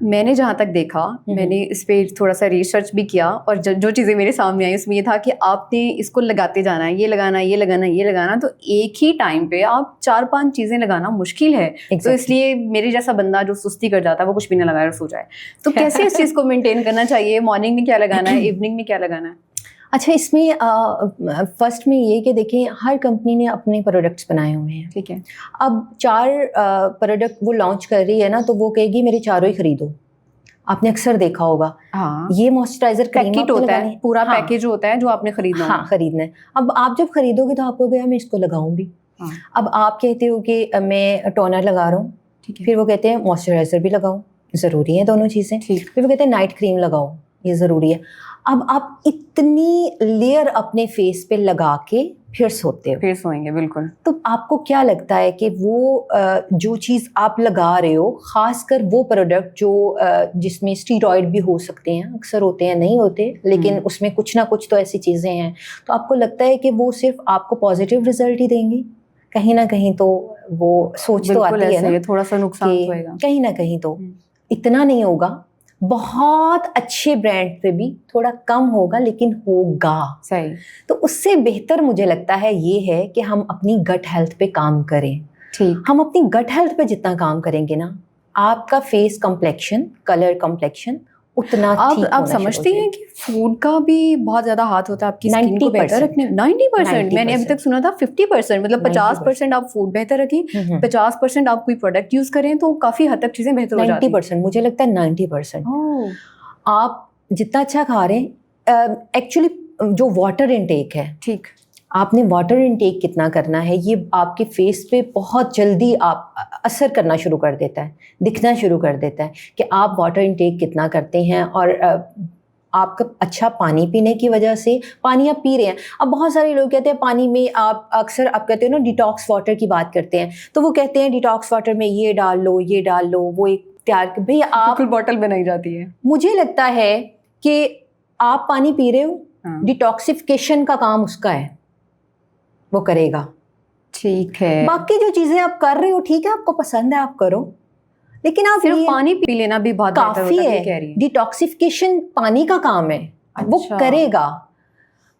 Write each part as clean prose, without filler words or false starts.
میں نے جہاں تک دیکھا, میں نے اس پہ تھوڑا سا ریسرچ بھی کیا, اور جو چیزیں میرے سامنے آئی اس میں یہ تھا کہ آپ نے اس کو لگاتے جانا ہے, یہ لگانا, یہ لگانا, یہ لگانا, تو ایک ہی ٹائم پہ آپ 4-5 چیزیں لگانا مشکل ہے. تو اس لیے میرے جیسا بندہ جو سستی کر جاتا ہے وہ کچھ بھی نہ لگائے اور سو جائے. تو کیسے اس چیز کو مینٹین کرنا چاہیے, مارننگ میں کیا لگانا ہے, ایوننگ میں کیا لگانا ہے؟ اچھا, اس میں فرسٹ میں یہ کہ دیکھیں ہر کمپنی نے اپنے پروڈکٹس بنائے ہوئے ہیں, ٹھیک ہے. اب 4 پروڈکٹ وہ لانچ کر رہی ہے نا, تو وہ کہے گی میرے چاروں ہی خریدو. آپ نے اکثر دیکھا ہوگا یہ موئسچرائزر پیکٹ ہوتا ہے, پورا پیکیج ہوتا ہے جو آپ نے خریدنا, ہاں خریدنا ہے. اب آپ جب خریدو گے تو آپ کو گیا میں اس کو لگاؤں بھی. اب آپ کہتے ہو کہ میں ٹونر لگا رہا ہوں, پھر وہ کہتے ہیں موئسچرائزر بھی لگاؤ, ضروری ہے دونوں چیزیں. پھر وہ کہتے ہیں نائٹ کریم لگاؤ, یہ ضروری ہے. اب آپ اتنی لیئر اپنے فیس پہ لگا کے پھر سوتے ہو, پھر سوئیں گے. بالکل. تو آپ کو کیا لگتا ہے کہ وہ جو چیز آپ لگا رہے ہو, خاص کر وہ پروڈکٹ جو جس میں اسٹیرائڈ بھی ہو سکتے ہیں, اکثر ہوتے ہیں, نہیں ہوتے, لیکن اس میں کچھ نہ کچھ تو ایسی چیزیں ہیں, تو آپ کو لگتا ہے کہ وہ صرف آپ کو پازیٹیو رزلٹ ہی دیں گی؟ کہیں نہ کہیں تو وہ سوچ تو آتی ہے نا, تھوڑا سا نقصان ہوئے گا کہیں نہ کہیں تو. اتنا نہیں ہوگا, بہت اچھے برانڈ پہ بھی تھوڑا کم ہوگا, لیکن ہوگا. صحیح. تو اس سے بہتر مجھے لگتا ہے یہ ہے کہ ہم اپنی گٹ ہیلتھ پہ کام کریں. ٹھیک. ہم اپنی گٹ ہیلتھ پہ جتنا کام کریں گے نا, آپ کا فیس کمپلیکشن, کلر کمپلیکشن اتنا ٹھیک. آپ سمجھتے ہیں کہ فوڈ کا بھی بہت زیادہ ہاتھ ہوتا ہے آپ کی اسکن کو بہتر رکھنے؟ 90%. میں نے ابھی تک سنا تھا 50%, مطلب 50% آپ فوڈ بہتر رکھیں, 50% آپ کوئی پروڈکٹ یوز کریں تو کافی حد تک چیزیں بہتر ہو جاتی ہیں. 90%, مجھے لگتا ہے 90%. آپ جتنا اچھا کھا رہے ہیں, ایکچولی جو واٹر انٹیک ہے, ٹھیک, آپ نے واٹر انٹیک کتنا کرنا ہے, یہ آپ کے فیس پہ بہت جلدی آپ اثر کرنا شروع کر دیتا ہے, دکھنا شروع کر دیتا ہے کہ آپ واٹر انٹیک کتنا کرتے ہیں. اور آپ کا اچھا پانی پینے کی وجہ سے, پانی آپ پی رہے ہیں. اب بہت سارے لوگ کہتے ہیں پانی میں آپ اکثر آپ کہتے ہیں نا ڈیٹاکس واٹر کی بات کرتے ہیں, تو وہ کہتے ہیں ڈیٹاکس واٹر میں یہ ڈال لو, یہ ڈال لو, وہ ایک تیار کہ بھئی آپ بوٹل بنائی جاتی ہے. مجھے لگتا ہے کہ آپ پانی پی رہے ہو, ڈیٹاکسیفیکیشن کا کام اس کا ہے, وہ کرے گا. ٹھیک ہے. باقی جو چیزیں آپ کر رہے ہو ٹھیک ہے, آپ کو پسند ہے آپ کرو, لیکن آپ صرف پانی پی لینا بھی بہت کافی ہے. ڈیٹاکسیفیکیشن پانی کا کام ہے, وہ کرے گا.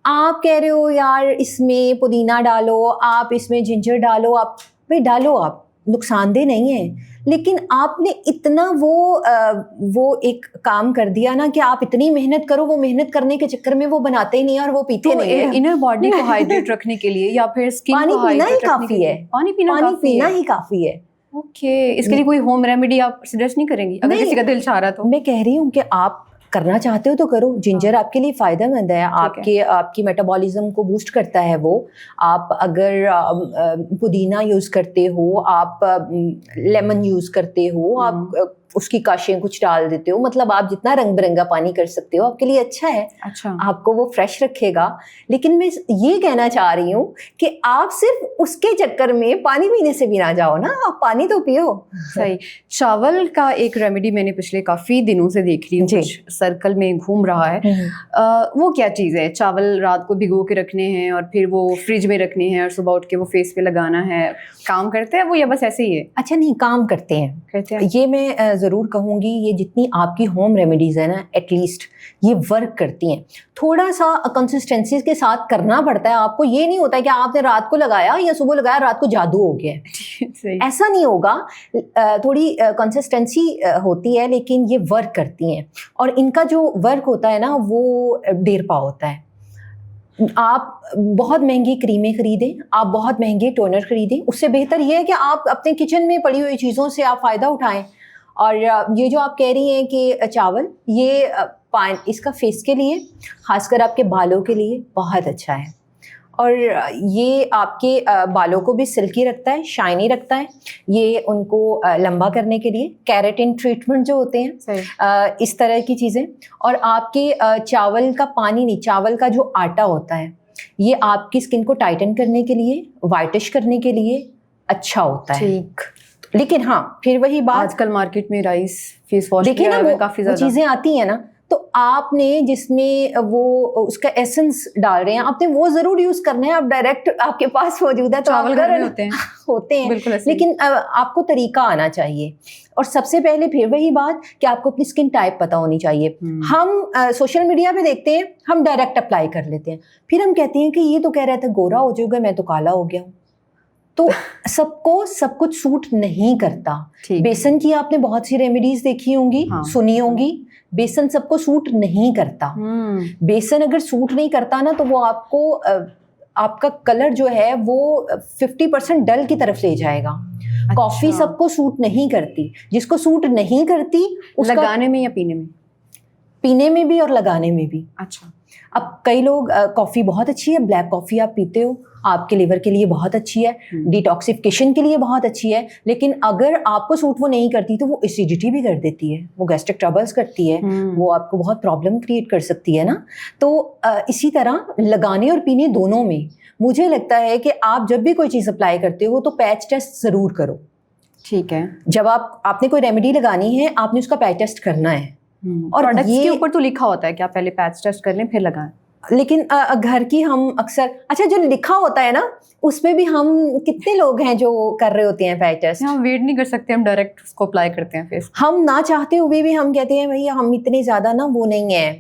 آپ کہہ رہے ہو یار اس میں پودینہ ڈالو, آپ اس میں جنجر ڈالو, آپ بھائی ڈالو, آپ نقصان دہ نہیں ہے, لیکن آپ نے اتنا وہ ایک کام کر دیا نا کہ آپ اتنی محنت کرو, وہ محنت کرنے کے چکر میں وہ بناتے ہی نہیں اور وہ پیتے نہیں ہیں. انر باڈی کو ہائیڈریٹ رکھنے کے لیے یا پھر اسکن پانی کو پینا ہی ہائیڈریٹ رکھنے کے کافی لیے ہے, پانی پینا ہی کافی ہے. اوکے, اس کے لیے کوئی ہوم ریمیڈی آپ سجیسٹ نہیں کریں گی اگر کسی کا دل چاہ رہا تو؟ میں کہہ رہی ہوں کہ آپ کرنا چاہتے ہو تو کرو. جنجر آپ کے لیے فائدہ مند ہے, آپ کی میٹابولزم کو بوسٹ کرتا ہے وہ. آپ اگر پودینہ یوز کرتے ہو, آپ لیمن یوز کرتے ہو, آپ اس کی کاشیں کچھ ڈال دیتے ہو, مطلب آپ جتنا رنگ برنگا پانی کر سکتے ہو آپ کے لیے اچھا ہے. اچھا, آپ کو وہ فریش رکھے گا. لیکن میں یہ کہنا چاہ رہی ہوں کہ آپ صرف اس کے چکر میں پانی پینے سے بھی نہ جاؤ نا, آپ پانی تو پیو. صحیح. چاول کا ایک ریمیڈی میں نے پچھلے کافی دنوں سے دیکھ رہی ہوں, کچھ سرکل میں گھوم رہا ہے. وہ کیا چیز ہے؟ چاول رات کو بھگو کے رکھنے ہیں اور پھر وہ فریج میں رکھنے ہیں اور صبح اٹھ کے وہ فیس پہ لگانا ہے. کام کرتے ہیں وہ یا بس ایسے ہی ہے؟ اچھا نہیں, کام کرتے ہیں. یہ میں ضرور کہوں گی, یہ جتنی آپ کی ہوم ریمیڈیز ہیں نا, ایٹ لیسٹ یہ ورک کرتی ہیں. تھوڑا سا کنسسٹنسی کے ساتھ کرنا پڑتا ہے آپ کو. یہ نہیں ہوتا ہے کہ آپ نے رات کو لگایا یا صبح لگایا رات کو جادو ہو گیا, ایسا نہیں ہوگا. تھوڑی کنسسٹنسی ہوتی ہے لیکن یہ ورک کرتی ہیں, اور ان کا جو ورک ہوتا ہے نا وہ دیر پا ہوتا ہے. آپ بہت مہنگی کریمیں خریدیں, آپ بہت مہنگے ٹونر خریدیں, اس سے بہتر یہ ہے کہ آپ اپنے کچن میں پڑی ہوئی چیزوں سے آپ فائدہ اٹھائیں. اور یہ جو آپ کہہ رہی ہیں کہ چاول, یہ اس کا فیس کے لیے, خاص کر آپ کے بالوں کے لیے بہت اچھا ہے. اور یہ آپ کے بالوں کو بھی سلکی رکھتا ہے, شائنی رکھتا ہے. یہ ان کو لمبا کرنے کے لیے کیراٹن ٹریٹمنٹ جو ہوتے ہیں, اس طرح کی چیزیں. اور آپ کے چاول کا پانی نہیں, چاول کا جو آٹا ہوتا ہے, یہ آپ کی اسکن کو ٹائٹن کرنے کے لیے, وائٹش کرنے کے لیے اچھا ہوتا ہے. ٹھیک. لیکن ہاں پھر وہی بات, آج کل مارکیٹ میں رائس فیس واش دیکھیں نا وہ کافی زیادہ چیزیں آتی ہیں نا, تو آپ نے جس میں وہ اس کا ایسنس ڈال رہے ہیں آپ نے وہ ضرور یوز کرنا ہے. آپ ڈائریکٹ آپ کے پاس موجود ہے تو چاول گھر میں ہوتے ہیں ہیں لیکن آپ کو طریقہ آنا چاہیے. اور سب سے پہلے پھر وہی بات کہ آپ کو اپنی اسکن ٹائپ پتہ ہونی چاہیے. ہم سوشل میڈیا پہ دیکھتے ہیں, ہم ڈائریکٹ اپلائی کر لیتے ہیں, پھر ہم کہتے ہیں کہ یہ تو کہہ رہا تھا گورا ہو جائے گا, میں تو کالا ہو گیا ہوں. تو سب کو سب کچھ سوٹ نہیں کرتا. بیسن کی آپ نے بہت سی ریمیڈیز دیکھی ہوں گی, سنی ہوں گی. بیسن سب کو سوٹ نہیں کرتا. بیسن اگر سوٹ نہیں کرتا نا تو وہ آپ کو آپ کا کلر جو ہے وہ 50% ڈل کی طرف لے جائے گا. کافی سب کو سوٹ نہیں کرتی. جس کو سوٹ نہیں کرتی لگانے میں یا پینے میں؟ پینے میں بھی اور لگانے میں بھی. اچھا. اب کئی لوگ کافی بہت اچھی ہے, بلیک کافی آپ پیتے ہو, آپ کے لیور کے لیے بہت اچھی ہے, ڈیٹاکسیفیکیشن کے لیے بہت اچھی ہے, لیکن اگر آپ کو سوٹ وہ نہیں کرتی تو وہ ایسیڈیٹی بھی کر دیتی ہے, وہ گیسٹرک ٹربلز کرتی ہے, وہ آپ کو بہت پرابلم کریٹ کر سکتی ہے نا. تو اسی طرح لگانے اور پینے دونوں میں مجھے لگتا ہے کہ آپ جب بھی کوئی چیز اپلائی کرتے ہو تو پیچ ٹیسٹ ضرور کرو. ٹھیک ہے. جب آپ نے کوئی ریمیڈی لگانی ہے آپ نے اس کا پیچ ٹیسٹ کرنا ہے. اور پروڈکٹس کے اوپر تو لکھا ہوتا ہے کہ آپ پہلے پیچ ٹیسٹ کر لیں پھر لگائیں. لیکن گھر کی ہم اکثر اچھا جو لکھا ہوتا ہے نا اس میں بھی ہم کتنے لوگ ہیں جو کر رہے ہوتے ہیں پیچ ٹیسٹ. ہم ویٹ نہیں کر سکتے, ہم ڈائریکٹ اس کو اپلائی کرتے ہیں فیس. ہم نہ چاہتے ہوئے بھی ہم کہتے ہیں بھائی ہم اتنے زیادہ نا وہ نہیں ہیں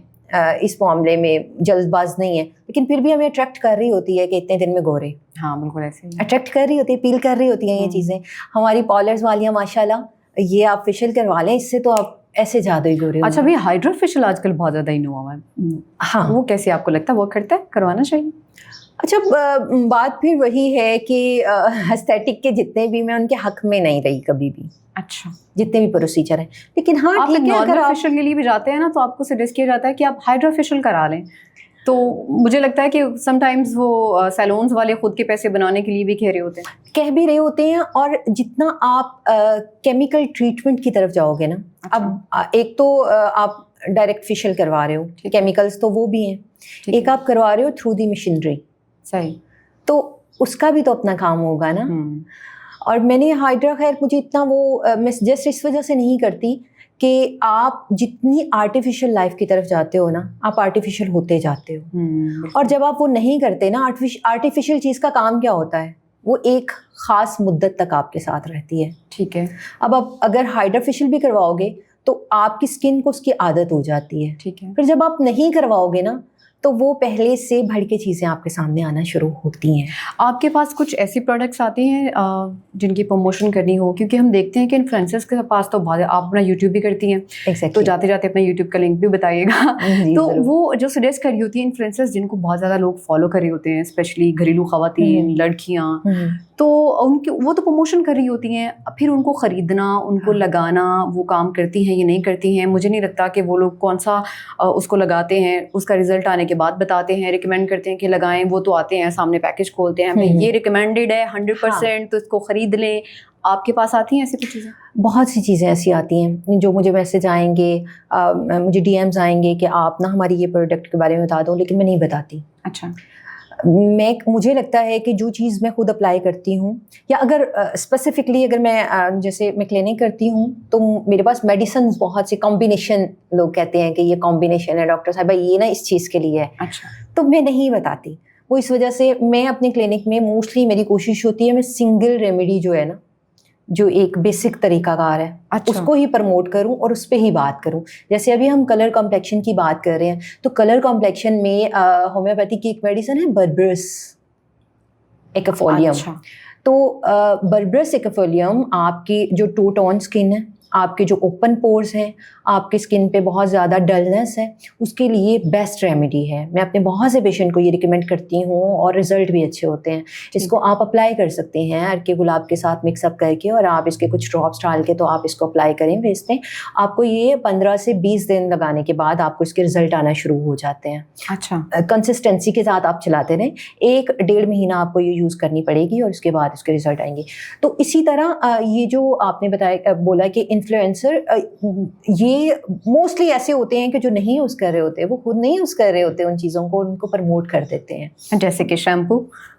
اس معاملے میں, جلد باز نہیں ہے, لیکن پھر بھی ہمیں اٹریکٹ کر رہی ہوتی ہے کہ اتنے دن میں گورے. ہاں بالکل ایسے ہی اٹریکٹ کر رہی ہوتی ہے, اپیل کر رہی ہوتی ہیں یہ چیزیں. ہماری پارلرز والیاں ماشاء اللہ یہ آپ فیشیل کروا لیں, اس سے تو آپ ایسے زیادہ ہی گورے. اچھا بھی ہائیڈرا فیشیل آج کل بہت زیادہ ان ہوا ہے. ہاں وہ کیسے آپ کو لگتا ہے وہ کرتا ہے, کروانا چاہیے؟ اچھا بات پھر وہی ہے کہ ایستھیٹک کے جتنے بھی میں ان کے حق میں نہیں رہی کبھی بھی. اچھا. جتنے بھی پروسیجر ہیں, لیکن ہاں ٹھیک ہے اگر آپ فیشیل کے لیے بھی جاتے ہیں نا تو آپ کو سجیسٹ کیا جاتا ہے کہ آپ ہائیڈرا فیشیل کرا لیں. تو مجھے لگتا ہے کہ سم ٹائمز وہ سیلونز والے خود کے پیسے بنانے کے لیے بھی کہہ رہے ہوتے ہیں, کہہ بھی رہے ہوتے ہیں. اور جتنا آپ کیمیکل ٹریٹمنٹ کی طرف جاؤ گے نا, اب ایک تو آپ ڈائریکٹ فیشیل کروا رہے ہو, کیمیکلز تو وہ بھی ہیں, ایک آپ کروا رہے ہو تھرو دی مشینری. صحیح. تو اس کا بھی تو اپنا کام ہوگا نا. اور میں نے ہائیڈرا خیر مجھے اتنا وہ میں جسٹ اس وجہ سے نہیں کرتی کہ آپ جتنی آرٹیفیشیل لائف کی طرف جاتے ہو نا آپ آرٹیفیشیل ہوتے جاتے ہو. اور جب آپ وہ نہیں کرتے نا, آرٹیفیشیل چیز کا کام کیا ہوتا ہے, وہ ایک خاص مدت تک آپ کے ساتھ رہتی ہے. ٹھیک ہے. اب آپ اگر ہائیڈرا فیشیل بھی کرواؤ گے تو آپ کی اسکن کو اس کی عادت ہو جاتی ہے. ٹھیک ہے. پھر جب آپ نہیں کرواؤ گے نا تو وہ پہلے سے بڑھ کے چیزیں آپ کے سامنے آنا شروع ہوتی ہیں. آپ کے پاس کچھ ایسی پروڈکٹس آتی ہیں جن کی پروموشن کرنی ہو, کیونکہ ہم دیکھتے ہیں کہ انفلوئنسرس کے پاس تو بہت, آپ اپنا یوٹیوب بھی کرتی ہیں تو جاتے جاتے اپنا یوٹیوب کا لنک بھی بتائیے گا. تو وہ جو سجیسٹ کری ہوتی ہیں انفلوئنسرس جن کو بہت زیادہ لوگ فالو کر رہے ہوتے ہیں, اسپیشلی گھریلو خواتین, لڑکیاں, تو ان کی وہ تو پروموشن کر رہی ہوتی ہیں, پھر ان کو خریدنا, ان کو لگانا, وہ کام کرتی ہیں یا نہیں کرتی ہیں. مجھے نہیں لگتا کہ وہ لوگ کون سا اس کو لگاتے ہیں, اس کا رزلٹ آنے کے بعد بتاتے ہیں, ریکمینڈ کرتے ہیں کہ لگائیں. وہ تو آتے ہیں سامنے پیکیج کھولتے ہیں, یہ ریکمینڈیڈ ہے 100%, تو اس کو خرید لیں. آپ کے پاس آتی ہیں ایسی کچھ چیزیں؟ بہت سی چیزیں ایسی آتی ہیں جو مجھے میسج آئیں گے, مجھے ڈی ایمز آئیں گے کہ آپ نا ہماری یہ پروڈکٹ کے بارے میں بتا دو, لیکن میں نہیں بتاتی. اچھا. مجھے لگتا ہے کہ جو چیز میں خود اپلائی کرتی ہوں, یا اگر اسپیسیفکلی اگر میں جیسے میں کلینک کرتی ہوں تو میرے پاس میڈیسنز بہت سے کمبینیشن, لوگ کہتے ہیں کہ یہ کمبینیشن ہے ڈاکٹر صاحبہ یہ نا اس چیز کے لیے ہے. اچھا. تو میں نہیں بتاتی. وہ اس وجہ سے میں اپنے کلینک میں موسٹلی میری کوشش ہوتی ہے میں سنگل ریمیڈی جو ہے نا, جو ایک بیسک طریقہ کار ہے, اس کو ہی پروموٹ کروں اور اس پہ ہی بات کروں. جیسے ابھی ہم کلر کمپلیکشن کی بات کر رہے ہیں, تو کلر کمپلیکشن میں ہومیوپیتھی کی ایک میڈیسن ہے بربرس ایکفولیم. تو بربرس ایکفولیم آپ کی جو ٹو ٹون اسکن ہے, آپ کے جو اوپن پورز ہیں, آپ کی اسکن پہ بہت زیادہ ڈلنس ہے, اس کے لیے بیسٹ ریمیڈی ہے. میں اپنے بہت سے پیشنٹ کو یہ ریکمینڈ کرتی ہوں اور رزلٹ بھی اچھے ہوتے ہیں. اس کو آپ اپلائی کر سکتے ہیں ارک گلاب کے ساتھ مکس اپ کر کے, اور آپ اس کے کچھ ڈراپس ڈال کے تو آپ اس کو اپلائی کریں فیس پہ. آپ کو یہ 15 سے 20 دن لگانے کے بعد آپ کو اس کے رزلٹ آنا شروع ہو جاتے ہیں. اچھا. کنسسٹنسی کے ساتھ آپ چلاتے رہیں, 1-1.5 مہینہ آپ کو یہ یوز کرنی پڑے گی اور اس کے بعد اس کے رزلٹ آئیں گے. تو اسی طرح یہ جو آپ نے بتایا بولا کہ انفلوئنسر, یہ موسٹلی ایسے ہوتے ہیں کہ جو نہیں یوز کر رہے ہوتے, وہ خود نہیں یوز کر رہے ہوتے ان چیزوں کو, ان کو پروموٹ کر دیتے ہیں. جیسے کہ شیمپو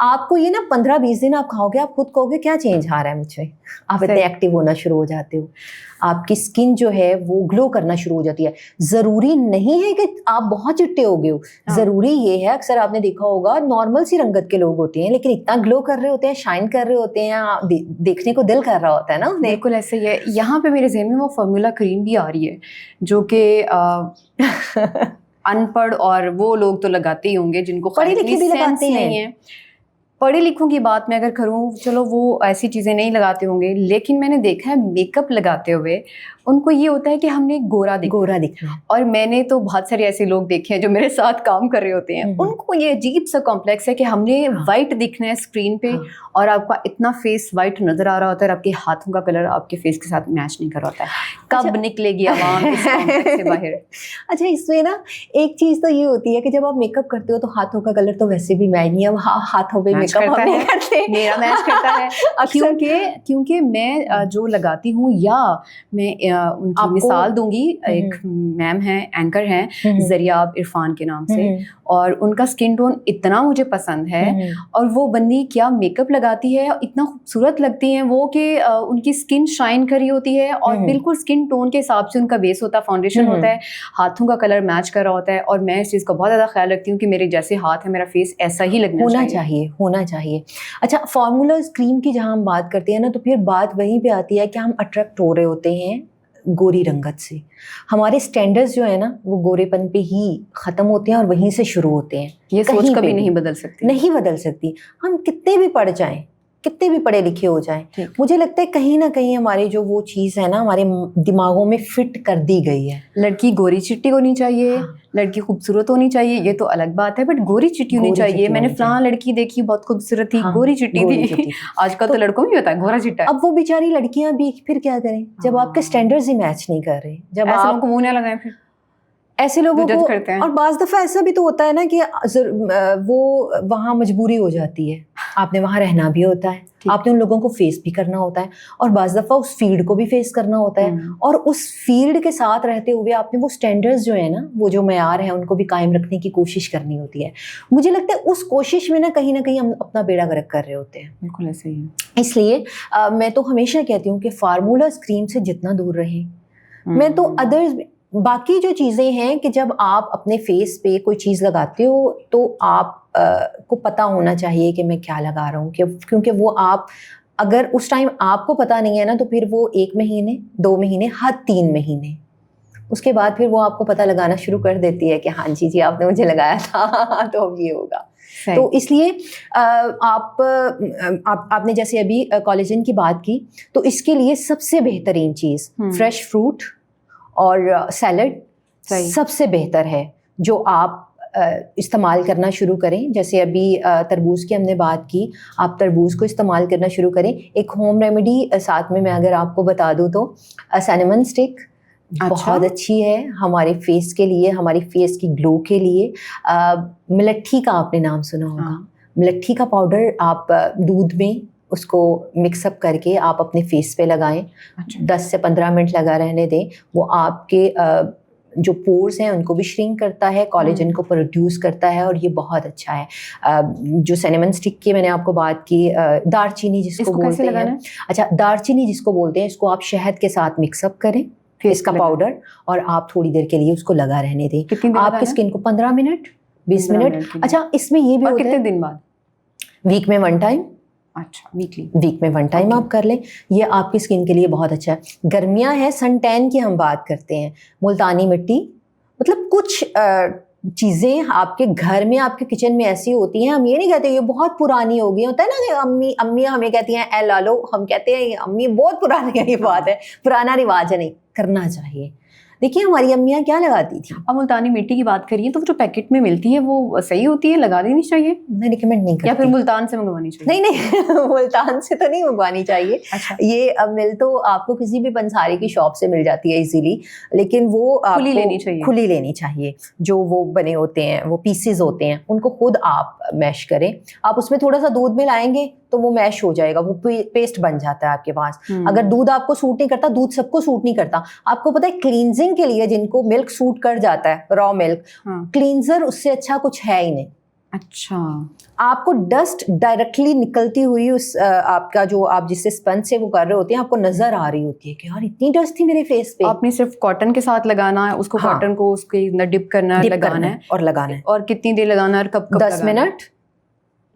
آپ کو یہ نا 15-20 دن آپ کھاؤ گے, آپ خود کہو گے کیا چینج آ رہا ہے مجھ میں, آپ اتنے ایکٹیو ہونا شروع ہو جاتے ہو, آپ کی اسکن جو ہے وہ گلو کرنا شروع ہو جاتی ہے. ضروری نہیں ہے کہ آپ بہت چٹے ہو گئے ہو, ضروری یہ ہے, اکثر آپ نے دیکھا ہوگا نارمل سی رنگت کے لوگ ہوتے ہیں لیکن اتنا گلو کر رہے ہوتے ہیں, شائن کر رہے ہوتے ہیں, دیکھنے کو دل کر رہا ہوتا ہے نا. بالکل ایسے ہی ہے. یہاں پہ میرے ذہن میں وہ فارمولا کریم بھی آ رہی ہے جو کہ ان پڑھ اور وہ لوگ تو لگاتے ہی ہوں گے جن کو پڑھی لکھی بھی لگاتے ہیں. پڑھے لکھوں کی بات میں اگر کروں, چلو وہ ایسی چیزیں نہیں لگاتے ہوں گے, لیکن میں نے دیکھا ہے میک اپ لگاتے ہوئے ان کو یہ ہوتا ہے کہ ہم نے گورا دکھنا. اور میں نے تو بہت سارے ایسے لوگ دیکھے ہیں جو میرے ساتھ کام کر رہے ہوتے ہیں, ان کو یہ عجیب سا کمپلیکس ہے کہ ہم نے وائٹ دکھنا ہے اسکرین پہ, اور آپ کا اتنا فیس وائٹ نظر آ رہا ہوتا ہے اور آپ کے ہاتھوں کا کلر آپ کے فیس کے ساتھ میچ نہیں کر رہا ہوتا ہے. کب نکلے گی عوام اس کمپلیکس سے باہر؟ اچھا, اس میں نا ایک چیز تو یہ ہوتی ہے کہ جب آپ میک اپ کرتے ہو تو ہاتھوں کا کلر تو ویسے بھی میچ نہیں, اب ہاتھوں پہ میک اپ نہیں کرتے, میرا میچ کرتا ہے کیونکہ میں جو لگاتی ہوں, یا میں ان کی مثال دوں گی, ایک میم ہیں, اینکر ہیں زریاب عرفان کے نام سے, اور ان کا اسکن ٹون اتنا مجھے پسند ہے, اور وہ بندی کیا میک اپ لگاتی ہے, اتنا خوبصورت لگتی ہیں وہ کہ ان کی اسکن شائن کری ہوتی ہے, اور بالکل اسکن ٹون کے حساب سے ان کا بیس ہوتا ہے, فاؤنڈیشن ہوتا ہے, ہاتھوں کا کلر میچ کر رہا ہوتا ہے, اور میں اس چیز کا بہت زیادہ خیال رکھتی ہوں کہ میرے جیسے ہاتھ ہے میرا فیس ایسا ہی لگنا چاہیے. اچھا, فارمولاز کریم کی جہاں ہم بات کرتے ہیں نا, تو پھر بات وہیں پہ آتی ہے کہ ہم اٹریکٹ ہو رہے ہوتے ہیں گوری رنگت سے. ہمارے سٹینڈرڈز جو ہے نا وہ گورے پن پہ ہی ختم ہوتے ہیں اور وہیں سے شروع ہوتے ہیں. یہ سوچ کبھی نہیں بدل سکتی. ہم کتنے بھی پڑھ جائیں, کتنے بھی پڑھے لکھے ہو جائیں, مجھے لگتا ہے کہیں نہ کہیں ہماری جو وہ چیز ہے نا ہمارے دماغوں میں فٹ کر دی گئی ہے. لڑکی گوری چٹی ہونی چاہیے, لڑکی خوبصورت ہونی چاہیے, یہ تو الگ بات ہے, بٹ گوری چٹی ہونی چاہیے. میں نے فلاں لڑکی دیکھی بہت خوبصورت تھی, گوری چٹی تھی. آج کل تو لڑکوں میں بھی ہوتا ہے گورا چٹا. اب وہ بیچاری لڑکیاں بھی پھر کیا کریں جب آپ کے سٹینڈرڈز ہی میچ نہیں کر رہے, جب ایسے لوگوں کو منہ نہ لگائیں, پھر ایسے لوگوں کو. اور بعض دفعہ ایسا بھی تو ہوتا ہے نا کہ وہ وہاں مجبوری ہو جاتی ہے, آپ نے وہاں رہنا بھی ہوتا ہے, آپ نے ان لوگوں کو فیس بھی کرنا ہوتا ہے, اور بعض دفعہ اس فیلڈ کو بھی فیس کرنا ہوتا ہے, اور اس فیلڈ کے ساتھ رہتے ہوئے آپ نے وہ سٹینڈرڈز جو ہے نا, وہ جو معیار ہیں, ان کو بھی قائم رکھنے کی کوشش کرنی ہوتی ہے. مجھے لگتا ہے اس کوشش میں نا کہیں نہ کہیں ہم اپنا بیڑا غرق کر رہے ہوتے ہیں. بالکل ایسے ہی. اس لیے میں تو ہمیشہ کہتی ہوں کہ فارمولاز کریم سے جتنا دور رہیں. میں تو ادرز باقی جو چیزیں ہیں کہ جب آپ اپنے فیس پہ کوئی چیز لگاتے ہو تو آپ کو پتہ ہونا چاہیے کہ میں کیا لگا رہا ہوں, کیونکہ وہ آپ اگر اس ٹائم آپ کو پتہ نہیں ہے نا, تو پھر وہ 1 مہینے 2 مہینے حد 3 مہینے اس کے بعد پھر وہ آپ کو پتہ لگانا شروع کر دیتی ہے کہ ہاں جی آپ نے مجھے لگایا تھا تو اب یہ ہوگا. تو اس لیے آپ نے جیسے ابھی کولیجن کی بات کی, تو اس کے لیے سب سے بہترین چیز فریش فروٹ اور سیلڈ سب سے بہتر ہے جو آپ استعمال کرنا شروع کریں. جیسے ابھی تربوز کی ہم نے بات کی, آپ تربوز کو استعمال کرنا شروع کریں. ایک ہوم ریمیڈی ساتھ میں اگر آپ کو بتا دوں تو سینیمن اسٹک بہت اچھی ہے ہمارے فیس کے لیے, ہماری فیس کی گلو کے لیے. ملٹھی کا آپ نے نام سنا ہوگا, ملٹھی کا پاؤڈر آپ دودھ میں اس کو مکس اپ کر کے آپ اپنے فیس پہ لگائیں, 10 سے 15 منٹ لگا رہنے دیں. وہ آپ کے جو پورز ہیں ان کو بھی شرنک کرتا ہے, کولیجن کو پروڈیوس کرتا ہے, اور یہ بہت اچھا ہے. جو سینیمن اسٹک کی میں نے آپ کو بات کی, دار چینی جس کو بولتے ہیں, اچھا دار چینی جس کو بولتے ہیں, اس کو آپ شہد کے ساتھ مکس اپ کریں فیس کا پاؤڈر, اور آپ تھوڑی دیر کے لیے اس کو لگا رہنے دیں. آپ کی اسکن کو 15 منٹ 20 منٹ. اچھا اس میں یہ بھی ہوتا ہے کتنے دن بعد؟ ویک میں 1 ٹائم. اچھا ویکلی, ویک میں 1 ٹائم آپ کر لیں, یہ آپ کی اسکن کے لیے بہت اچھا ہے. گرمیاں ہیں, سن ٹین کی ہم بات کرتے ہیں, ملتانی مٹی, مطلب کچھ چیزیں آپ کے گھر میں آپ کے کچن میں ایسی ہوتی ہیں, ہم یہ نہیں کہتے یہ بہت پرانی ہو گئی. ہوتا ہے نا کہ امی ہمیں کہتی ہیں اے لالو, ہم کہتے ہیں امی بہت پرانی ہے, یہ بات ہے, پرانا رواج ہے, نہیں کرنا چاہیے. دیکھیے ہماری امیاں کیا لگاتی تھیں. اب ملتانی مٹی کی بات کریے تو جو پیکٹ میں ملتی ہے وہ صحیح ہوتی ہے, لگا دینی چاہیے؟ میں ریکمینڈ نہیں کرتی. یا پھر ملتان سے منگوانی چاہیے؟ نہیں ملتان سے تو نہیں منگوانی چاہیے. یہ اب مل تو آپ کو کسی بھی پنساری کی شاپ سے مل جاتی ہے ایزیلی, لیکن وہ کھلی لینی چاہیے. جو وہ بنے ہوتے ہیں, وہ پیسز ہوتے ہیں, ان کو خود آپ میش کریں. آپ اس میں تھوڑا سا دودھ ملائیں گے تو وہ میش ہو جائے گا, وہ پیسٹ بن جاتا ہے آپ کے پاس. اگر دودھ آپ کو سوٹ نہیں کرتا, دودھ سب کو سوٹ نہیں کرتا. آپ کو پتہ ہے کلینزنگ کے لیے جن کو ملک سوٹ کر جاتا ہے, را ملک, کلینزر اس سے اچھا کچھ ہے ہی نہیں. اچھا, آپ کو ڈسٹ ڈائریکٹلی نکلتی ہوئی اس آپ کا جو آپ جس سے اسپنج سے وہ کر رہے ہوتے ہیں آپ کو نظر آ رہی ہوتی ہے کہ یار اتنی ڈسٹ تھی میرے فیس پہ. آپ نے صرف کاٹن کے ساتھ لگانا ہے اس کو, کاٹن کو اس کے اندر ڈپ کرنا ہے, لگانا ہے اور لگانا ہے. اور کتنی دیر لگانا ہے اور کب 10 منٹ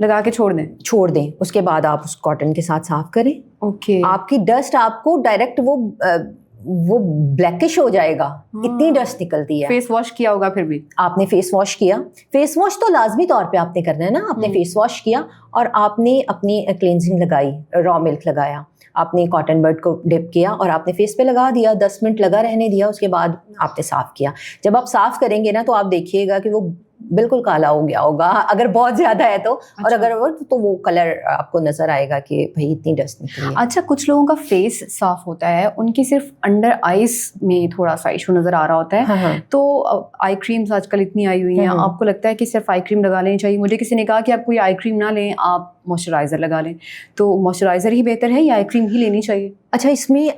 لگا کے چھوڑ دیں. اس کے بعد آپ اس کاٹن کے ساتھ صاف کریں. اوکے, آپ کی ڈسٹ آپ کو ڈائریکٹ وہ بلیکش ہو جائے گا, اتنی ڈسٹ نکلتی ہے. فیس واش کیا ہوگا پھر بھی آپ نے فیس واش کیا, فیس واش تو لازمی طور پہ آپ نے کرنا ہے نا. آپ نے فیس واش کیا اور آپ نے اپنی کلینزنگ لگائی, را ملک لگایا, آپ نے کاٹن بڈ کو ڈپ کیا اور آپ نے فیس پہ لگا دیا, 10 منٹ لگا رہنے دیا, اس کے بعد آپ نے صاف کیا. جب آپ صاف کریں گے نا تو آپ دیکھیے گا کہ وہ بالکل کالا ہو گیا ہوگا اگر بہت زیادہ ہے تو, اور اگر وہ کلر آپ کو نظر آئے گا کہ بھائی اتنی ڈسٹ نکلی ہے. اچھا, کچھ لوگوں کا فیس صاف ہوتا ہے, ان کی صرف انڈر آئیز میں تھوڑا سا ایشو نظر آ رہا ہوتا ہے, تو آئی کریمز آج کل اتنی آئی ہوئی ہیں, آپ کو لگتا ہے کہ صرف آئی کریم لگا لینی چاہیے؟ مجھے کسی نے کہا کہ آپ کوئی آئی کریم نہ لیں, آپ موئسچرائزر لگا لیں, تو موئسچرائزر ہی بہتر ہے یا آئی کریم ہی لینی چاہیے؟ اچھا, اس میں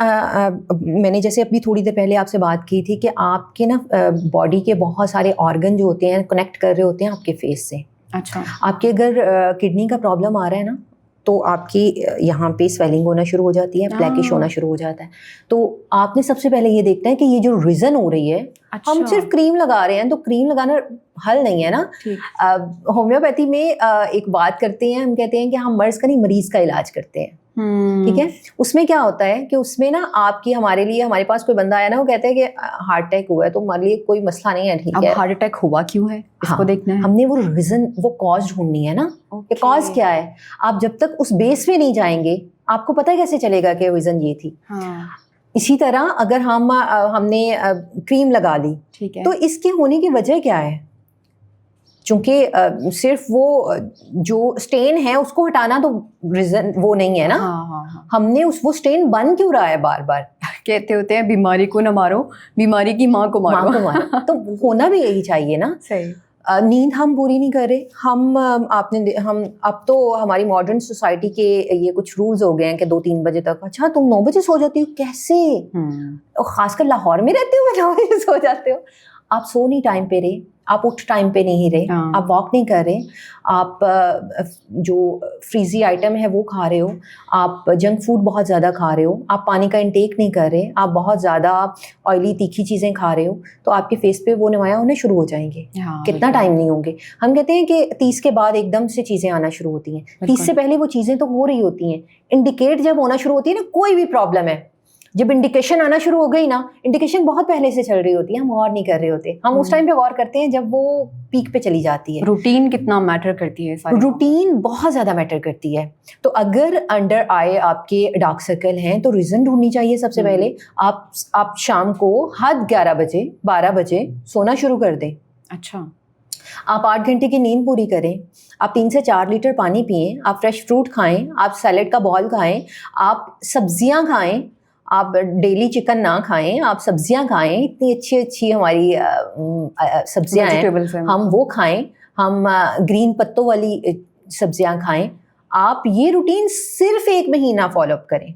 میں نے جیسے ابھی تھوڑی دیر پہلے آپ سے بات کی تھی کہ آپ کے نا باڈی کے بہت سارے آرگن جو ہوتے ہیں کنیکٹ کر رہے ہوتے ہیں آپ کے فیس سے. اچھا, آپ کے اگر کڈنی کا پرابلم آ رہا ہے نا تو آپ کی یہاں پہ سویلنگ ہونا شروع ہو جاتی ہے, بلیکش ہونا شروع ہو جاتا ہے. تو آپ نے سب سے پہلے یہ دیکھنا ہے کہ یہ جو ریزن ہو رہی ہے, ہم صرف کریم لگا رہے ہیں تو کریم لگانا حل نہیں ہے نا. ہومیوپیتھی میں ایک بات کرتے ہیں, ہم کہتے ہیں کہ ہم مرض کا نہیں مریض کا علاج کرتے ہیں. ٹھیک ہے, اس میں کیا ہوتا ہے کہ اس میں نا آپ کی ہمارے پاس کوئی بندہ آیا نا, وہ کہتا ہے کہ ہارٹ اٹیک ہوا ہے, تو ہمارے لیے کوئی مسئلہ نہیں ہے. ٹھیک ہے, اب ہارٹ اٹیک ہوا کیوں ہے اس کو دیکھنا ہے, ہم نے وہ ریزن, وہ کاز ڈھونڈنی ہے نا کہ کاز کیا ہے. آپ جب تک اس بیس پہ نہیں جائیں گے آپ کو پتہ کیسے چلے گا کہ ریزن یہ تھی. اسی طرح اگر ہم نے کریم لگا لی تو اس کے ہونے کی وجہ کیا ہے, چونکہ صرف وہ جو اسٹین ہے اس کو ہٹانا تو ریزن وہ نہیں ہے نا. ہم نے وہ اسٹین بن کیوں رہا ہے بار بار. کہتے ہوتے ہیں بیماری کو نہ مارو, بیماری کی ماں کو مارو. تو ہونا بھی یہی چاہیے نا. صحیح. نیند ہم پوری نہیں کر رہے. ہم اب تو ہماری ماڈرن سوسائٹی کے یہ کچھ رولز ہو گئے ہیں کہ 2-3 بجے تک. اچھا, تم 9 بجے سو جاتی ہو کیسے؟ خاص کر لاہور میں رہتے ہو 9 بجے سو جاتے ہو. آپ سو نہیں ٹائم پہ رہے, آپ اٹھ ٹائم پہ نہیں رہے, آپ واک نہیں کر رہے, آپ جو فریزی آئٹم ہے وہ کھا رہے ہو, آپ جنک فوڈ بہت زیادہ کھا رہے ہو, آپ پانی کا انٹیک نہیں کر رہے, آپ بہت زیادہ آئلی تیکھی چیزیں کھا رہے ہو, تو آپ کے فیس پہ وہ نمایاں ہونے شروع ہو جائیں گے. کتنا ٹائم نہیں ہوں گے. ہم کہتے ہیں کہ 30 کے بعد ایک دم سے چیزیں آنا شروع ہوتی ہیں. 30 سے پہلے وہ چیزیں تو ہو رہی ہوتی ہیں. انڈیکیٹ جب ہونا شروع ہوتی ہے نا کوئی بھی پرابلم ہے, جب انڈیکیشن آنا شروع ہو گئی نا, انڈیکیشن بہت پہلے سے چل رہی ہوتی ہے, ہم غور نہیں کر رہے ہوتے. ہم اس ٹائم پہ غور کرتے ہیں جب وہ پیک پہ چلی جاتی ہے. روٹین کتنا میٹر کرتی ہے؟ روٹین بہت زیادہ میٹر کرتی ہے. تو اگر انڈر آئے آپ کے ڈارک سرکل ہیں تو ریزن ڈھونڈنی چاہیے سب سے پہلے. آپ شام کو حد 11 بجے 12 بجے سونا شروع کر دیں. اچھا, آپ 8 گھنٹے کی نیند پوری کریں, آپ 3 سے 4 لیٹر پانی پئیں, آپ فریش فروٹ کھائیں, آپ سیلیڈ کا بال کھائیں, آپ سبزیاں کھائیں, آپ ڈیلی چکن نہ کھائیں, آپ سبزیاں کھائیں. اتنی اچھی اچھی ہماری سبزیاں ہیں, ہم وہ کھائیں. ہم گرین پتوں والی سبزیاں کھائیں. آپ یہ روٹین صرف 1 مہینہ فالو اپ کریں.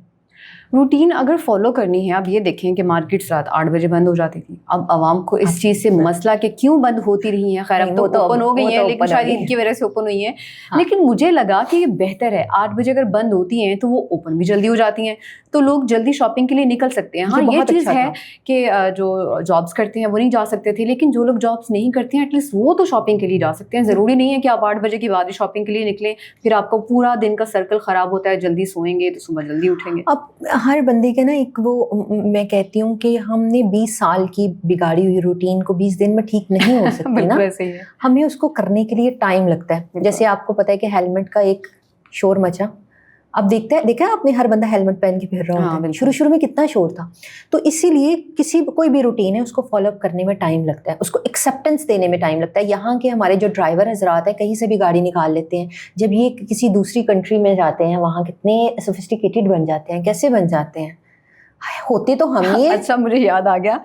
روٹین اگر فالو کرنی ہے, آپ یہ دیکھیں کہ مارکیٹس رات 8 بجے بند ہو جاتی تھی. اب عوام کو اس چیز سے مسئلہ کہ کیوں بند ہوتی رہی ہیں, خیر اب تو اوپن ہو گئی ہیں لیکن شاید ان کی وجہ سے اوپن ہوئی ہیں, لیکن مجھے لگا کہ یہ بہتر ہے 8 بجے اگر بند ہوتی ہیں تو وہ اوپن بھی جلدی ہو جاتی ہیں, تو لوگ جلدی شاپنگ کے لیے نکل سکتے ہیں. ہاں یہ چیز ہے کہ جو جابس کرتے ہیں وہ نہیں جا سکتے تھے, لیکن جو لوگ جابس نہیں کرتے ہیں ایٹ لیسٹ وہ تو شاپنگ کے لیے جا سکتے ہیں. ضروری نہیں ہے کہ آپ 8 بجے کے بعد ہی شاپنگ کے لیے نکلیں, پھر آپ کا پورا دن کا سرکل خراب ہوتا ہے. جلدی سوئیں گے تو صبح جلدی اٹھیں گے. اب ہر بندے کے نا ایک وہ, میں کہتی ہوں کہ ہم نے 20 سال کی بگاڑی ہوئی روٹین کو 20 دن میں ٹھیک نہیں ہو سکتی نا. ہمیں اس کو کرنے کے لیے ٹائم لگتا ہے. جیسے آپ کو پتہ ہے کہ ہیلمٹ کا ایک شور مچا, اب دیکھا آپ نے ہر بندہ ہیلمٹ پہن کے پھر رہا ہوتا ہے. شروع میں کتنا شور تھا. تو اسی لیے کوئی بھی روٹین ہے اس کو فالو اپ کرنے میں ٹائم لگتا ہے, اس کو ایکسیپٹنس دینے میں ٹائم لگتا ہے. یہاں کے ہمارے جو ڈرائیور حضرات ہیں کہیں سے بھی گاڑی نکال لیتے ہیں, جب یہ کسی دوسری کنٹری میں جاتے ہیں وہاں کتنے سوفسٹیکیٹڈ بن جاتے ہیں, کیسے بن جاتے ہیں, ہوتے تو ہم ہی. اچھا, مجھے یاد آ گیا,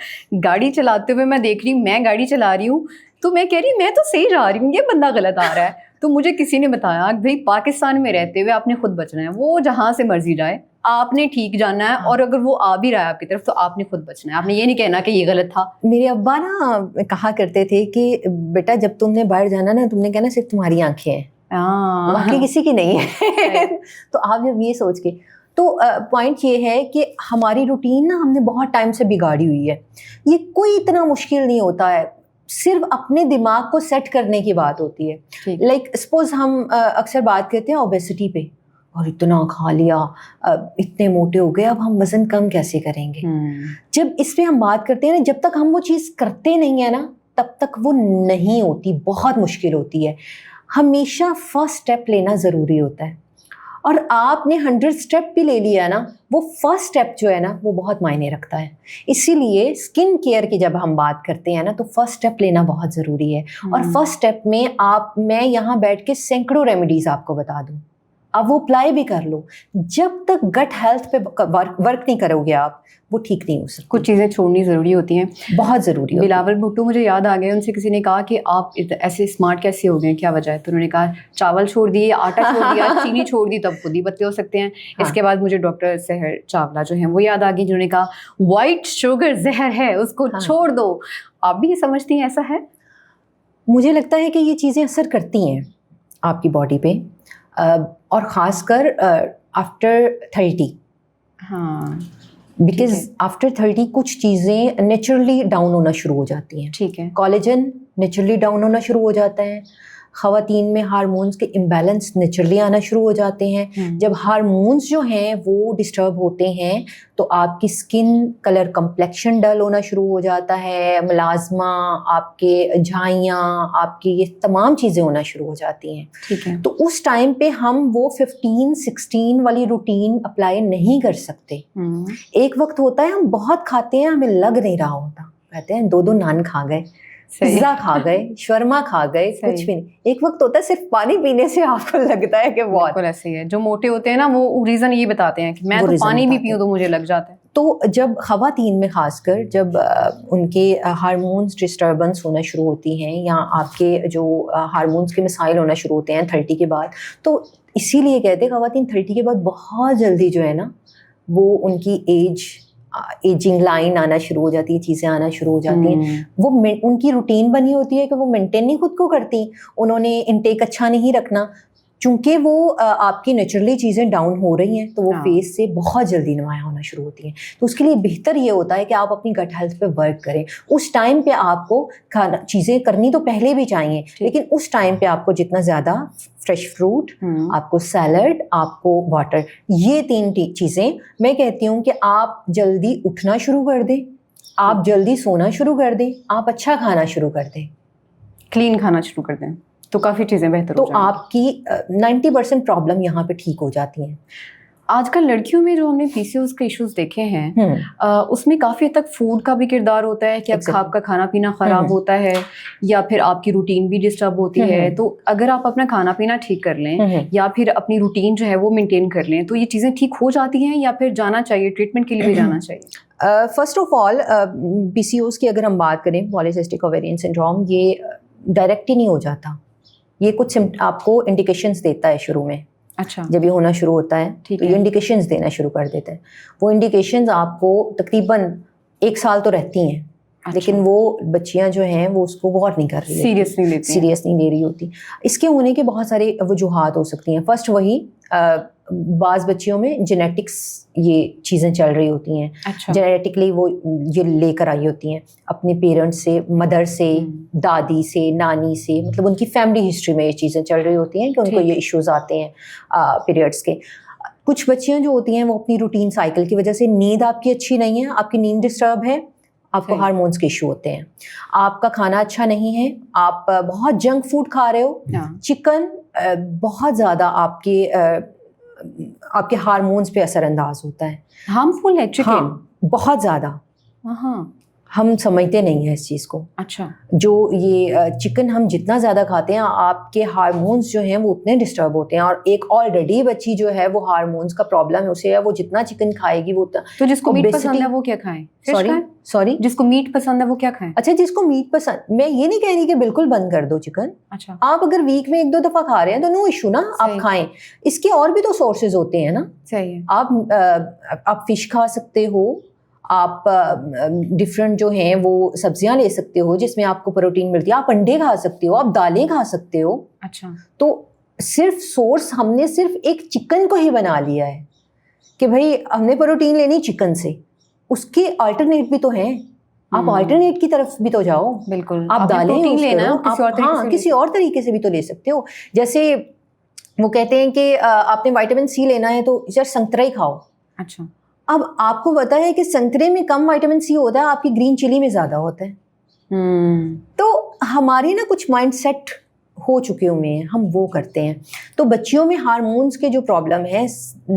گاڑی چلاتے ہوئے میں دیکھ رہی ہوں, میں گاڑی چلا رہی ہوں تو میں کہہ رہی میں تو صحیح جا رہی ہوں, یہ بندہ غلط آ رہا ہے. تو مجھے کسی نے بتایا کہ بھائی پاکستان میں رہتے ہوئے آپ نے خود بچنا ہے, وہ جہاں سے مرضی جائے آپ نے ٹھیک جاننا ہے, اور اگر وہ آ بھی رہا ہے آپ کی طرف تو آپ نے خود بچنا ہے, آپ نے یہ نہیں کہنا کہ یہ غلط تھا. میرے ابا نا کہا کرتے تھے کہ بیٹا جب تم نے باہر جانا نا, تم نے کہنا صرف تمہاری آنکھیں ہیں, باقی کسی کی نہیں ہے. تو آپ جب یہ سوچ کے, تو پوائنٹ یہ ہے کہ ہماری روٹین نا ہم نے بہت ٹائم سے بگاڑی ہوئی ہے. یہ کوئی اتنا مشکل نہیں ہوتا ہے, صرف اپنے دماغ کو سیٹ کرنے کی بات ہوتی ہے. لائک سپوز ہم اکثر بات کرتے ہیں اوبیسٹی پہ, اور اتنا کھا لیا, اتنے موٹے ہو گئے, اب ہم وزن کم کیسے کریں گے. جب اس پہ ہم بات کرتے ہیں نا, جب تک ہم وہ چیز کرتے نہیں ہیں نا تب تک وہ نہیں ہوتی, بہت مشکل ہوتی ہے. ہمیشہ فرسٹ اسٹیپ لینا ضروری ہوتا ہے, اور آپ نے 100 اسٹیپ بھی لے لیا نا, وہ فرسٹ اسٹیپ جو ہے نا وہ بہت معنی رکھتا ہے. اسی لیے اسکن کیئر کی جب ہم بات کرتے ہیں نا تو فرسٹ اسٹیپ لینا بہت ضروری ہے. اور فرسٹ اسٹیپ میں میں یہاں بیٹھ کے سینکڑوں ریمیڈیز آپ کو بتا دوں, اب وہ اپلائی بھی کر لو. جب تک گٹ ہیلتھ پہ ورک نہیں کرو گے آپ, وہ ٹھیک نہیں ہو سکتی. کچھ چیزیں چھوڑنی ضروری ہوتی ہیں, بہت ضروری. بلاول بھٹو مجھے یاد آ گیا, ان سے کسی نے کہا کہ آپ ایسے اسمارٹ کیسے ہو گئے, کیا وجہ ہے؟ تو انہوں نے کہا چاول چھوڑ دیے, آٹا چھوڑ دیا, چینی چھوڑ دی, تب خود ہی پتلے ہو سکتے ہیں. اس کے بعد مجھے ڈاکٹر سحر چاولہ جو ہیں وہ یاد آ گئی, جنہوں نے کہا وائٹ شوگر زہر ہے, اس کو چھوڑ دو. آپ بھی یہ سمجھتی ہیں ایسا ہے؟ مجھے لگتا ہے کہ یہ چیزیں اثر کرتی ہیں آپ کی باڈی پہ, اور خاص کر آفٹر 30. ہاں, بیکاز آفٹر 30 کچھ چیزیں نیچرلی ڈاؤن ہونا شروع ہو جاتی ہیں. ٹھیک ہے. کولیجن نیچرلی ڈاؤن ہونا شروع ہو جاتا ہے. خواتین میں ہارمونز کے امبیلنس نیچرلی آنا شروع ہو جاتے ہیں. جب ہارمونز جو ہیں وہ ڈسٹرب ہوتے ہیں تو آپ کی اسکن کلر کمپلیکشن ڈل ہونا شروع ہو جاتا ہے, ملازمہ, آپ کے جھائیاں, آپ کی یہ تمام چیزیں ہونا شروع ہو جاتی ہیں. ٹھیک ہے. تو اس ٹائم پہ ہم وہ 15-16 والی روٹین اپلائی نہیں کر سکتے. ایک وقت ہوتا ہے ہم بہت کھاتے ہیں, ہمیں لگ نہیں رہا ہوتا, کہتے ہیں 2 نان کھا گئے, پیزا کھا گئے, شورما کھا گئے, کچھ بھی نہیں. ایک وقت ہوتا ہے صرف پانی پینے سے آپ کو لگتا ہے کہ بہت. بالکل ایسے ہی ہے, جو موٹے ہوتے ہیں نا وہ ریزن یہ بتاتے ہیں کہ میں تو پانی بھی پیوں تو مجھے لگ جاتا ہے. تو جب خواتین میں خاص کر جب ان کے ہارمونز ڈسٹربنس ہونا شروع ہوتی ہیں, یا آپ کے جو ہارمونز کے مسائل ہونا شروع ہوتے ہیں 30 کے بعد, تو اسی لیے کہتے ہیں خواتین 30 کے بعد بہت جلدی جو ہے نا وہ ان کی ایجنگ لائن آنا شروع ہو جاتی ہے, چیزیں آنا شروع ہو جاتی ہیں. وہ ان کی روٹین بنی ہوتی ہے کہ وہ مینٹین نہیں خود کو کرتی, انہوں نے انٹیک اچھا نہیں رکھنا, چونکہ وہ آپ کی نیچرلی چیزیں ڈاؤن ہو رہی ہیں تو وہ فیس سے بہت جلدی نمایاں ہونا شروع ہوتی ہیں. تو اس کے لیے بہتر یہ ہوتا ہے کہ آپ اپنی گٹ ہیلتھ پہ ورک کریں. اس ٹائم پہ آپ کو چیزیں کرنی تو پہلے بھی چاہیے, لیکن اس ٹائم پہ آپ کو جتنا زیادہ فریش فروٹ, آپ کو سیلڈ, آپ کو واٹر, یہ 3 چیزیں میں کہتی ہوں کہ آپ جلدی اٹھنا شروع کر دیں, آپ جلدی سونا شروع کر دیں, آپ اچھا کھانا شروع کر دیں, کلین کھانا شروع کر دیں, تو کافی چیزیں بہتر ہو تو آپ کی 90% پرابلم یہاں پہ ٹھیک ہو جاتی ہیں. آج کل لڑکیوں میں جو ہم نے PCOS کے ایشوز دیکھے ہیں اس میں کافی حد تک فوڈ کا بھی کردار ہوتا ہے کہ آپ کا کھانا پینا خراب ہوتا ہے, یا پھر آپ کی روٹین بھی ڈسٹرب ہوتی ہے. تو اگر آپ اپنا کھانا پینا ٹھیک کر لیں, یا پھر اپنی روٹین جو ہے وہ مینٹین کر لیں, تو یہ چیزیں ٹھیک ہو جاتی ہیں, یا پھر جانا چاہیے ٹریٹمنٹ کے لیے بھی جانا چاہیے؟ فرسٹ آف آل PCOS کی اگر ہم بات کریں, پالیسسٹک اوویرین سنڈروم, یہ ڈائریکٹ ہی نہیں ہو جاتا. یہ کچھ آپ کو انڈیکیشنز دیتا ہے شروع میں. اچھا. جب یہ ہونا شروع ہوتا ہے تو یہ انڈیکیشنز دینا شروع کر دیتا ہے. وہ انڈیکیشنز آپ کو تقریباً 1 سال تو رہتی ہیں, لیکن وہ بچیاں جو ہیں وہ اس کو غور نہیں کر رہی, سیریس نہیں لے رہی ہوتی. اس کے ہونے کے بہت سارے وجوہات ہو سکتی ہیں. فرسٹ وہی بعض بچیوں میں جینیٹکس یہ چیزیں چل رہی ہوتی ہیں, جینیٹکلی وہ یہ لے کر آئی ہوتی ہیں اپنے پیرنٹس سے, مدر سے, دادی سے, نانی سے, مطلب ان کی فیملی ہسٹری میں یہ چیزیں چل رہی ہوتی ہیں کہ ان کو یہ ایشوز آتے ہیں پیریڈس کے. کچھ بچیاں جو ہوتی ہیں وہ اپنی روٹین سائیکل کی وجہ سے, نیند آپ کی اچھی نہیں ہے, آپ کی نیند ڈسٹرب ہے, آپ کو ہارمونس کے ایشو ہوتے ہیں, آپ کا کھانا اچھا نہیں ہے, آپ بہت جنک فوڈ کھا رہے ہو, چکن بہت زیادہ آپ کے ہارمونس پہ اثر انداز ہوتا ہے. ہارمفل ہے چکن؟ بہت زیادہ. ہم سمجھتے نہیں ہیں اس چیز کو. اچھا. جو یہ چکن ہم جتنا زیادہ کھاتے ہیں آپ کے ہارمونز جو ہیں وہ اتنے ڈسٹرب ہوتے ہیں, اور ایک آلریڈی بچی جو ہے وہ ہارمونز کا پرابلم ہے اسے, وہ جتنا چکن کھائے گی وہ. تو جس کو میٹ پسند ہے وہ کیا کھائیں؟ سوری جس کو میٹ پسند ہے وہ کیا کھائیں؟ اچھا, جس کو میٹ پسند, میں یہ نہیں کہہ رہی کہ بالکل بند کر دو چکن. اچھا. آپ اگر ویک میں 1-2 دفعہ کھا رہے ہیں تو نو ایشو نا, آپ کھائیں. اس کے اور بھی تو سورسز ہوتے ہیں نا. صحیح ہے. آپ فش کھا سکتے ہو, آپ ڈفرینٹ جو ہیں وہ سبزیاں لے سکتے ہو جس میں آپ کو پروٹین ملتی ہے, آپ انڈے کھا سکتے ہو, آپ دالیں کھا سکتے ہو. اچھا. تو صرف سورس ہم نے صرف ایک چکن کو ہی بنا لیا ہے کہ بھائی ہم نے پروٹین لینی چکن سے, اس کے آلٹرنیٹ بھی تو ہیں. آپ آلٹرنیٹ کی طرف بھی تو جاؤ. بالکل. آپ دالیں یوز کرو, ہاں کسی اور طریقے سے بھی تو لے سکتے ہو. جیسے وہ کہتے ہیں کہ آپ نے وائٹامن سی لینا ہے تو جسٹ سنترا ہی کھاؤ. اچھا. اب آپ کو پتا ہے کہ سنترے میں کم وائٹامن سی ہوتا ہے, آپ کی گرین چلی میں زیادہ ہوتا ہے. تو ہماری نا کچھ مائنڈ سیٹ ہو چکے ہوئے ہیں, ہم وہ کرتے ہیں. تو بچیوں میں ہارمونز کے جو پرابلم ہے,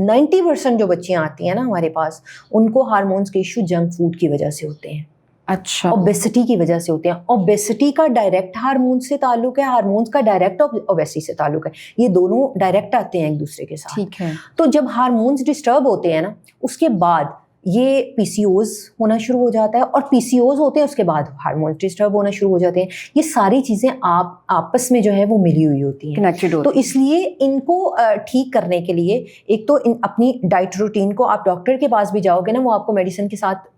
90% جو بچیاں آتی ہیں نا ہمارے پاس, ان کو ہارمونز کے ایشو جنک فوڈ کی وجہ سے ہوتے ہیں. اچھا. اوبیسٹی کی وجہ سے ہوتے ہیں. اوبیسٹی کا ڈائریکٹ ہارمون سے تعلق ہے, ہارمونز کا ڈائریکٹ اوبیسٹی سے تعلق ہے. یہ دونوں ڈائریکٹ آتے ہیں ایک دوسرے کے ساتھ. ٹھیک ہے. تو جب ہارمونز ڈسٹرب ہوتے ہیں نا, اس کے بعد یہ پی سی اوز ہونا شروع ہو جاتا ہے, اور پی سی اوز ہوتے ہیں اس کے بعد ہارمونز ڈسٹرب ہونا شروع ہو جاتے ہیں. یہ ساری چیزیں آپ آپس میں جو ہے وہ ملی ہوئی ہوتی ہیں, کنیکٹڈ ہوتی ہیں. تو اس لیے ان کو ٹھیک کرنے کے لیے ایک تو اپنی ڈائٹ روٹین کو, آپ ڈاکٹر کے پاس بھی جاؤ گے نا, وہ آپ کو میڈیسن کے ساتھ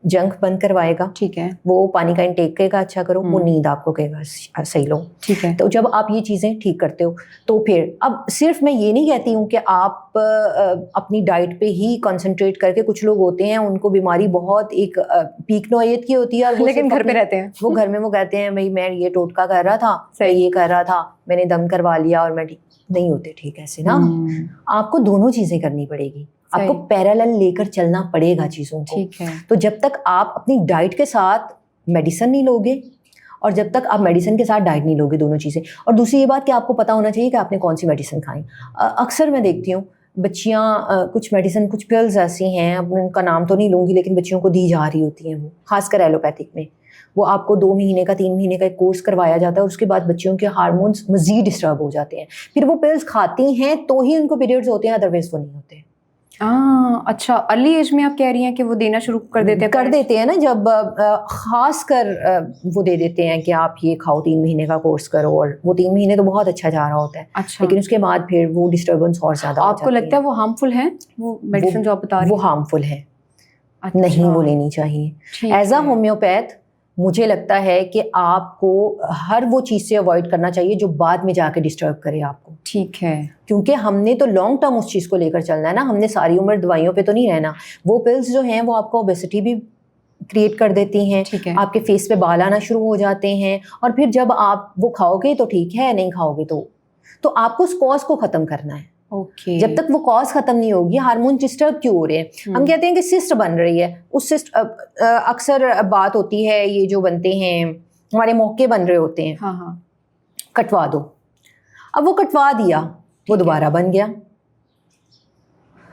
جنک بند کروائے گا. ٹھیک ہے. وہ پانی کا انٹیک کہے گا اچھا کرو, وہ نیند آپ کو کہے گا صحیح لو. ٹھیک ہے. تو جب آپ یہ چیزیں ٹھیک کرتے ہو تو پھر اب صرف میں یہ نہیں کہتی ہوں کہ آپ اپنی ڈائٹ پہ ہی کنسنٹریٹ کر کے, کچھ لوگ ہوتے ہیں ان کو بیماری بہت ایک پیک نوعیت کی ہوتی ہے, لیکن گھر پہ رہتے ہیں, وہ گھر میں وہ کہتے ہیں بھائی میں یہ ٹوٹکا کر رہا تھا, میں یہ کر رہا تھا, میں نے دم کروا لیا اور میں نہیں ہوتے ٹھیک ایسے نا. آپ کو دونوں چیزیں کرنی پڑے گی, آپ کو پیرالل لے کر چلنا پڑے گا چیزوں کو. ٹھیک ہے. تو جب تک آپ اپنی ڈائٹ کے ساتھ میڈیسن نہیں لوگے, اور جب تک آپ میڈیسن کے ساتھ ڈائٹ نہیں لوگے, دونوں چیزیں. اور دوسری یہ بات کہ آپ کو پتہ ہونا چاہیے کہ آپ نے کون سی میڈیسن کھائیں. اکثر میں دیکھتی ہوں بچیاں کچھ میڈیسن, کچھ پلز ایسی ہیں, اب ان کا نام تو نہیں لوں گی, لیکن بچیوں کو دی جا رہی ہوتی ہیں وہ, خاص کر ایلوپیتھک میں. وہ آپ کو 2 مہینے کا 3 مہینے کا ایک کورس کروایا جاتا ہے, اور اس کے بعد بچیوں کے ہارمونس مزید ڈسٹرب ہو جاتے ہیں. پھر وہ پلز کھاتی ہیں تو ہی ان کو پیریڈز ہوتے ہیں, ادروائز وہ نہیں ہوتے. اچھا. ارلی ایج میں آپ کہہ رہی ہیں کہ وہ دینا شروع کر دیتے ہیں نا, جب خاص کر وہ دے دیتے ہیں کہ آپ یہ کھاؤ, 3 مہینے کا کورس کرو, اور وہ 3 مہینے تو بہت اچھا جا رہا ہوتا ہے. اچھا. لیکن اس کے بعد پھر وہ ڈسٹربنس اور زیادہ. آپ کو لگتا ہے وہ ہارمفل ہے وہ میڈیسن جو آپ بتا رہی ہیں؟ وہ ہارمفل ہے, نہیں وہ لینی چاہیے. ایز اے ہومیوپیتھ مجھے لگتا ہے کہ آپ کو ہر وہ چیز سے اوائڈ کرنا چاہیے جو بعد میں جا کے ڈسٹرب کرے آپ کو. ٹھیک ہے. کیونکہ ہم نے تو لانگ ٹرم اس چیز کو لے کر چلنا ہے نا, ہم نے ساری عمر دوائیوں پہ تو نہیں رہنا. وہ پلز جو ہیں وہ آپ کو اوبیسٹی بھی کریٹ کر دیتی ہیں, آپ کے فیس پہ بال آنا شروع ہو جاتے ہیں, اور پھر جب آپ وہ کھاؤ گے تو ٹھیک ہے, نہیں کھاؤ گے تو آپ کو اس کاز کو ختم کرنا ہے. جب تک وہ کاز ختم نہیں ہوگی, ہارمون ڈسٹرب کیوں ہو رہے ہیں, ہم کہتے ہیں کہ سسٹ بن رہی ہے, اس سسٹ اکثر بات ہوتی ہے یہ جو بنتے ہیں ہمارے موقع بن رہے ہوتے ہیں, کٹوا دو. اب وہ کٹوا دیا, وہ دوبارہ بن گیا.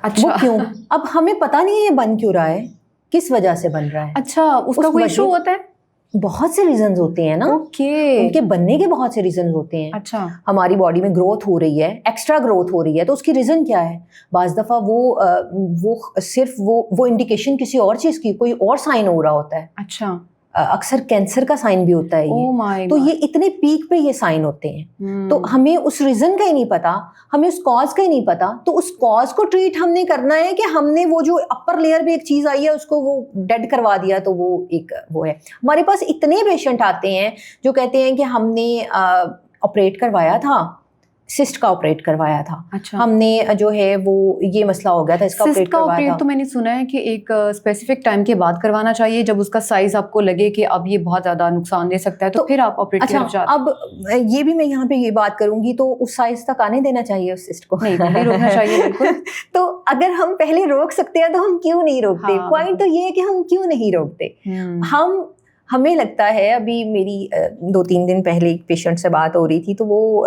اچھا. وہ کیوں؟ اب ہمیں پتہ نہیں ہے یہ بن کیوں رہا ہے, کس وجہ سے بن رہا ہے. اچھا, اس کا کوئی ایشو ہوتا ہے؟ بہت سے ریزنز ہوتے ہیں نا, ان کے بننے کے بہت سے ریزنز ہوتے ہیں. اچھا. ہماری باڈی میں گروتھ ہو رہی ہے, ایکسٹرا گروتھ ہو رہی ہے, تو اس کی ریزن کیا ہے؟ بعض دفعہ وہ صرف وہ انڈیکیشن کسی اور چیز کی, کوئی اور سائن ہو رہا ہوتا ہے. اچھا. اکثر کینسر کا سائن بھی ہوتا ہے یہ. تو یہ اتنے پیک پہ یہ سائن ہوتے ہیں, تو ہمیں اس ریزن کا ہی نہیں پتا, ہمیں اس کاز کا ہی نہیں پتا. تو اس کاز کو ٹریٹ ہم نے کرنا ہے کہ ہم نے وہ جو اپر لیئر پہ ایک چیز آئی ہے اس کو وہ ڈیڈ کروا دیا, تو وہ ایک وہ ہے. ہمارے پاس اتنے پیشنٹ آتے ہیں جو کہتے ہیں کہ ہم نے آپریٹ کروایا تھا, سسٹ کا آپریٹ کروایا تھا. اچھا. ہم نے جو ہے وہ یہ مسئلہ ہو گیا تھا, اس کا آپریٹ کروایا تھا. تو میں نے سنا ہے کہ ایک اسپیسیفک ٹائم کے بعد کروانا چاہیے, جب اس کا سائز آپ کو لگے کہ اب یہ بہت زیادہ نقصان دے سکتا ہے, تو پھر آپ آپریٹ کرنا چاہتے ہیں. اب یہ بھی میں یہاں پہ یہ بات کروں گی, تو اس سائز تک آنے دینا چاہیے اس سسٹ کو, نہیں روکنا چاہیے. بالکل. تو اگر ہم پہلے روک سکتے ہیں تو ہم کیوں نہیں روکتے؟ پوائنٹ تو یہ ہے کہ ہم کیوں نہیں روکتے. ہمیں لگتا ہے, ابھی میری 2-3 دن پہلے ایک پیشنٹ سے بات ہو رہی تھی, تو وہ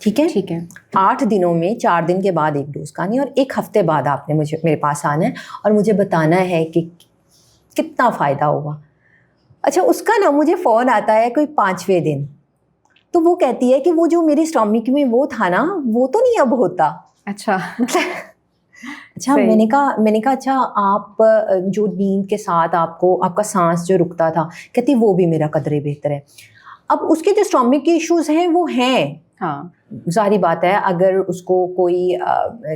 ٹھیک ہے. ٹھیک ہے. 8 دنوں میں 4 دن کے بعد ایک ڈوز کھانی اور 1 ہفتے بعد آپ نے میرے پاس آنا ہے اور مجھے بتانا ہے کہ کتنا فائدہ ہوا. اچھا اس کا نا مجھے فون آتا ہے کوئی 5ویں دن, تو وہ کہتی ہے کہ وہ جو میری اسٹامک میں وہ تھا نا وہ تو نہیں اب ہوتا. اچھا. اچھا میں نے کہا اچھا آپ جو نیند کے ساتھ آپ کا سانس جو رکتا تھا, کہتی وہ بھی میرا قدرے بہتر ہے. اب اس کے جو اسٹامک کے ایشوز ہیں وہ ہیں, ہاں ظاہری بات ہے, اگر اس کو کوئی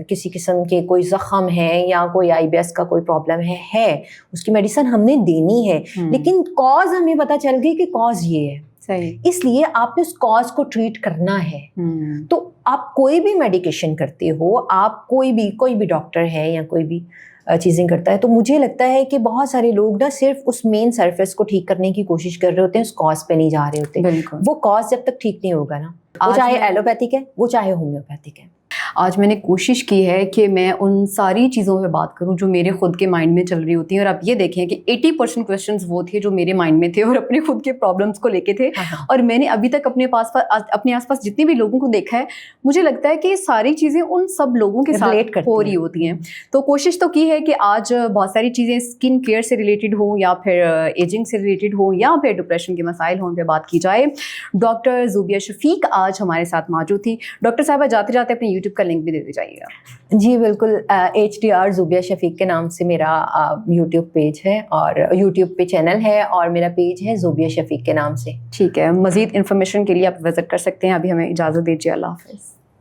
کسی قسم کے کوئی زخم ہے یا کوئی IBS کا کوئی پرابلم ہے اس کی میڈیسن ہم نے دینی ہے, لیکن کاز ہمیں پتہ چل گئی کہ کاز یہ ہے. صحیح. اس لیے آپ نے اس کاز کو ٹریٹ کرنا ہے. تو آپ کوئی بھی میڈیکیشن کرتے ہو, آپ کوئی بھی ڈاکٹر ہے یا کوئی بھی چیزیں کرتا ہے, تو مجھے لگتا ہے کہ بہت سارے لوگ نا صرف اس مین سرفیس کو ٹھیک کرنے کی کوشش کر رہے ہوتے ہیں, اس کاز پہ نہیں جا رہے ہوتے. بالکل. وہ کاز جب تک ٹھیک نہیں ہوگا نا, وہ چاہے ایلوپیتھک ہے وہ چاہے ہومیوپیتھک ہے. آج میں نے کوشش کی ہے کہ میں ان ساری چیزوں پہ بات کروں جو میرے خود کے مائنڈ میں چل رہی ہوتی ہیں, اور آپ یہ دیکھیں کہ 80% کویشچنز وہ تھے جو میرے مائنڈ میں تھے اور اپنے خود کے پرابلمس کو لے کے تھے. اور میں نے ابھی تک اپنے آس پاس جتنے بھی لوگوں کو دیکھا ہے, مجھے لگتا ہے کہ یہ ساری چیزیں ان سب لوگوں کے ساتھ ہو رہی ہوتی ہیں. تو کوشش تو کی ہے کہ آج بہت ساری چیزیں اسکن کیئر سے ریلیٹڈ ہوں یا پھر ایجنگ سے ریلیٹڈ ہوں یا پھر ڈپریشن کے مسائل ہوں, ان پہ بات کی جائے. ڈاکٹر زوبیہ شفیق آج ہمارے ساتھ موجود تھی. ڈاکٹر صاحبہ جاتے جاتے اپنے یوٹیوب کا لنک بھی دے جائیے گا. جی بالکل, HDR زوبیہ شفیق کے نام سے میرا یوٹیوب پیج ہے اور یوٹیوب پہ چینل ہے, اور میرا پیج ہے زوبیہ شفیق کے نام سے. ٹھیک ہے, مزید انفارمیشن کے لیے آپ وزٹ کر سکتے ہیں. ابھی ہمیں اجازت دیجیے, اللہ حافظ.